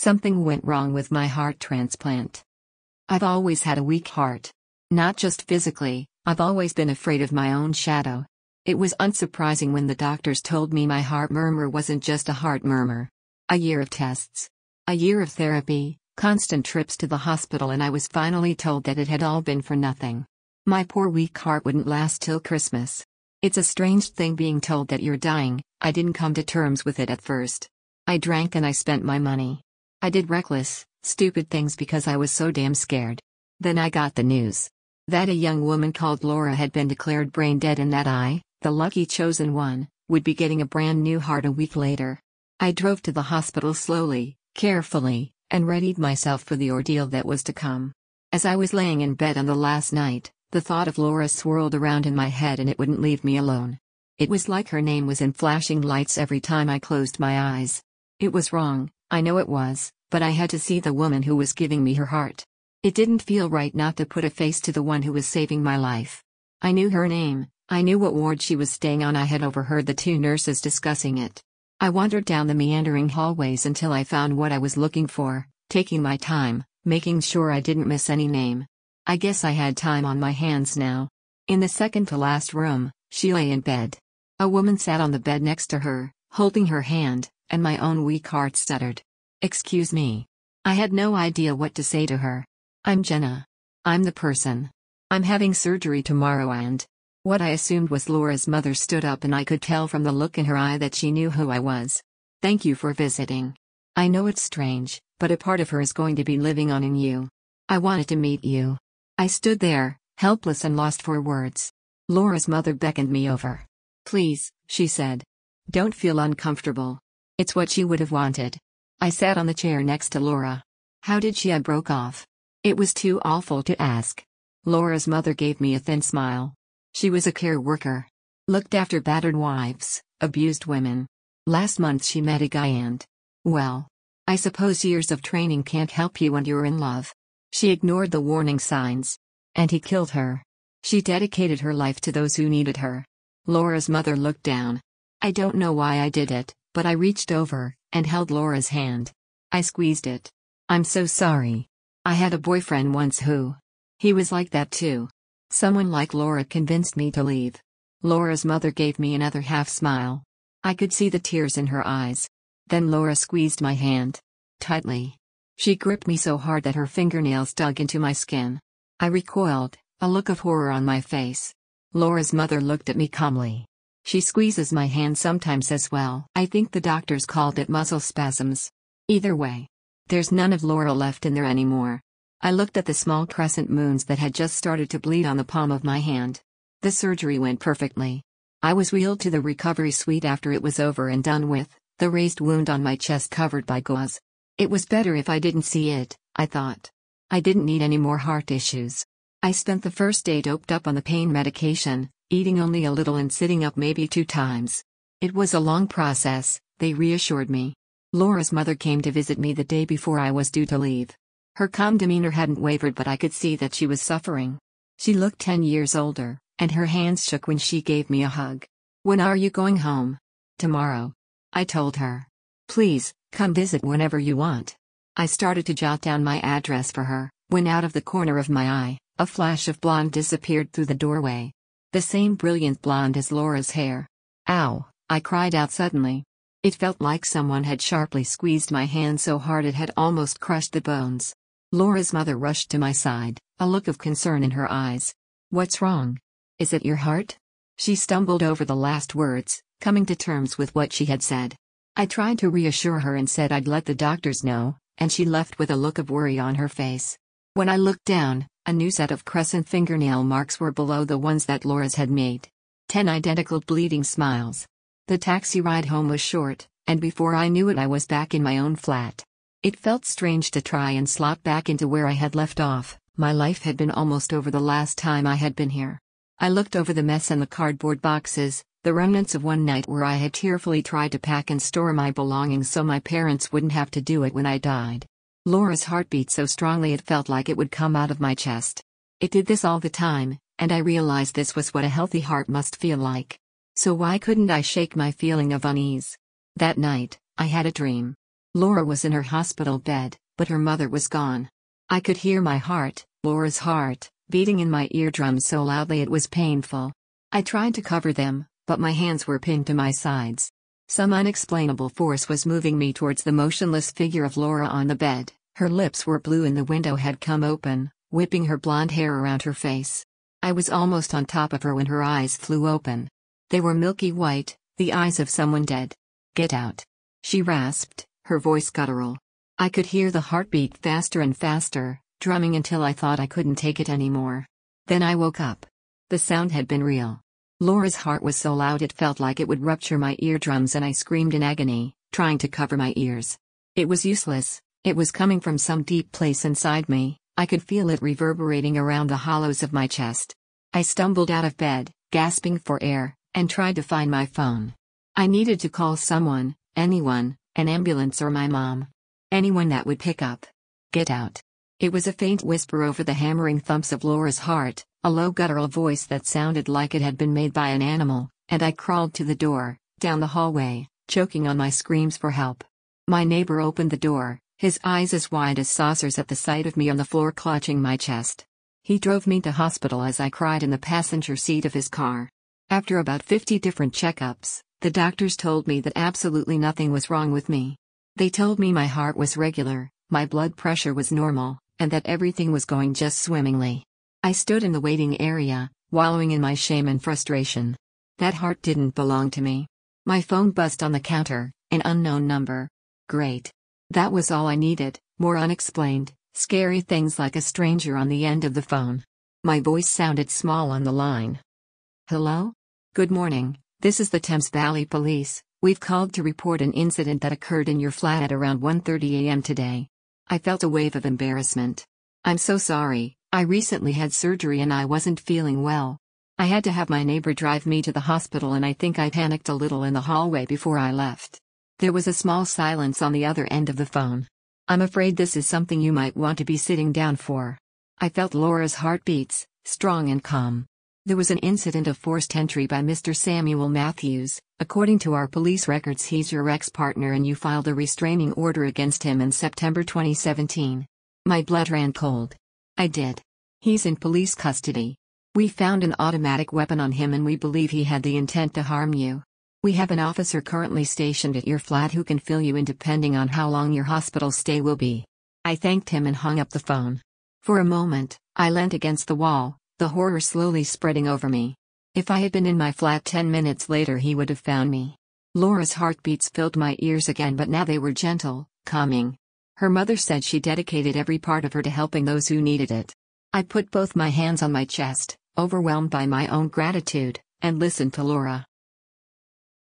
Something went wrong with my heart transplant. I've always had a weak heart. Not just physically, I've always been afraid of my own shadow. It was unsurprising when the doctors told me my heart murmur wasn't just a heart murmur. A year of tests. A year of therapy, constant trips to the hospital, and I was finally told that it had all been for nothing. My poor weak heart wouldn't last till Christmas. It's a strange thing being told that you're dying. I didn't come to terms with it at first. I drank and I spent my money. I did reckless, stupid things because I was so damn scared. Then I got the news that a young woman called Laura had been declared brain dead and that I, the lucky chosen one, would be getting a brand new heart a week later. I drove to the hospital slowly, carefully, and readied myself for the ordeal that was to come. As I was laying in bed on the last night, the thought of Laura swirled around in my head and it wouldn't leave me alone. It was like her name was in flashing lights every time I closed my eyes. It was wrong, I know it was, but I had to see the woman who was giving me her heart. It didn't feel right not to put a face to the one who was saving my life. I knew her name, I knew what ward she was staying on. I had overheard the two nurses discussing it. I wandered down the meandering hallways until I found what I was looking for, taking my time, making sure I didn't miss any name. I guess I had time on my hands now. In the second to last room, she lay in bed. A woman sat on the bed next to her, holding her hand, and my own weak heart stuttered. "Excuse me." I had no idea what to say to her. "I'm Jenna. I'm the person. I'm having surgery tomorrow," and what I assumed was Laura's mother stood up, and I could tell from the look in her eye that she knew who I was. "Thank you for visiting. I know it's strange, but a part of her is going to be living on in you. I wanted to meet you." I stood there, helpless and lost for words. Laura's mother beckoned me over. "Please," she said. "Don't feel uncomfortable. It's what she would have wanted." I sat on the chair next to Laura. "How did she?" I broke off. It was too awful to ask. Laura's mother gave me a thin smile. She was a care worker. Looked after battered wives, abused women. Last month she met a guy and, well, I suppose years of training can't help you when you're in love. She ignored the warning signs. And he killed her. She dedicated her life to those who needed her. Laura's mother looked down. I don't know why I did it, but I reached over and held Laura's hand. I squeezed it. "I'm so sorry. I had a boyfriend once who. He was like that too. Someone like Laura convinced me to leave." Laura's mother gave me another half smile. I could see the tears in her eyes. Then Laura squeezed my hand. Tightly. She gripped me so hard that her fingernails dug into my skin. I recoiled, a look of horror on my face. Laura's mother looked at me calmly. "She squeezes my hand sometimes as well. I think the doctors called it muscle spasms. Either way, there's none of Laura left in there anymore." I looked at the small crescent moons that had just started to bleed on the palm of my hand. The surgery went perfectly. I was wheeled to the recovery suite after it was over and done with, the raised wound on my chest covered by gauze. It was better if I didn't see it, I thought. I didn't need any more heart issues. I spent the first day doped up on the pain medication, eating only a little and sitting up maybe 2 times. It was a long process, they reassured me. Laura's mother came to visit me the day before I was due to leave. Her calm demeanor hadn't wavered, but I could see that she was suffering. She looked 10 years older, and her hands shook when she gave me a hug. "When are you going home?" "Tomorrow," I told her. "Please, come visit whenever you want." I started to jot down my address for her, when out of the corner of my eye, a flash of blonde disappeared through the doorway. The same brilliant blonde as Laura's hair. "Ow," I cried out suddenly. It felt like someone had sharply squeezed my hand so hard it had almost crushed the bones. Laura's mother rushed to my side, a look of concern in her eyes. "What's wrong? Is it your heart?" She stumbled over the last words, coming to terms with what she had said. I tried to reassure her and said I'd let the doctors know, and she left with a look of worry on her face. When I looked down, a new set of crescent fingernail marks were below the ones that Laura's had made. 10 identical bleeding smiles. The taxi ride home was short, and before I knew it I was back in my own flat. It felt strange to try and slot back into where I had left off. My life had been almost over the last time I had been here. I looked over the mess and the cardboard boxes, the remnants of one night where I had tearfully tried to pack and store my belongings so my parents wouldn't have to do it when I died. Laura's heart beat so strongly it felt like it would come out of my chest. It did this all the time, and I realized this was what a healthy heart must feel like. So why couldn't I shake my feeling of unease? That night, I had a dream. Laura was in her hospital bed, but her mother was gone. I could hear my heart, Laura's heart, beating in my eardrums so loudly it was painful. I tried to cover them, but my hands were pinned to my sides. Some unexplainable force was moving me towards the motionless figure of Laura on the bed. Her lips were blue and the window had come open, whipping her blonde hair around her face. I was almost on top of her when her eyes flew open. They were milky white, the eyes of someone dead. "Get out," she rasped, her voice guttural. I could hear the heartbeat faster and faster, drumming until I thought I couldn't take it anymore. Then I woke up. The sound had been real. Laura's heart was so loud it felt like it would rupture my eardrums and I screamed in agony, trying to cover my ears. It was useless, it was coming from some deep place inside me, I could feel it reverberating around the hollows of my chest. I stumbled out of bed, gasping for air, and tried to find my phone. I needed to call someone, anyone, an ambulance or my mom. Anyone that would pick up. "Get out." It was a faint whisper over the hammering thumps of Laura's heart, a low guttural voice that sounded like it had been made by an animal, and I crawled to the door, down the hallway, choking on my screams for help. My neighbor opened the door, his eyes as wide as saucers at the sight of me on the floor clutching my chest. He drove me to hospital as I cried in the passenger seat of his car. After about 50 different checkups, the doctors told me that absolutely nothing was wrong with me. They told me my heart was regular, my blood pressure was normal, and that everything was going just swimmingly. I stood in the waiting area, wallowing in my shame and frustration. That heart didn't belong to me. My phone buzzed on the counter, an unknown number. Great. That was all I needed, more unexplained, scary things like a stranger on the end of the phone. My voice sounded small on the line. "Hello? Good morning, this is the Thames Valley Police. We've called to report an incident that occurred in your flat at around 1:30 a.m. today." I felt a wave of embarrassment. "I'm so sorry, I recently had surgery and I wasn't feeling well. I had to have my neighbor drive me to the hospital and I think I panicked a little in the hallway before I left." There was a small silence on the other end of the phone. "I'm afraid this is something you might want to be sitting down for." I felt Laura's heartbeats, strong and calm. "There was an incident of forced entry by Mr. Samuel Matthews. According to our police records, he's your ex-partner and you filed a restraining order against him in September 2017. My blood ran cold. I did. He's in police custody. We found an automatic weapon on him and we believe he had the intent to harm you. We have an officer currently stationed at your flat who can fill you in depending on how long your hospital stay will be." I thanked him and hung up the phone. For a moment, I leant against the wall, the horror slowly spreading over me. If I had been in my flat 10 minutes later, he would have found me. Laura's heartbeats filled my ears again, but now they were gentle, calming. Her mother said she dedicated every part of her to helping those who needed it. I put both my hands on my chest, overwhelmed by my own gratitude, and listened to Laura.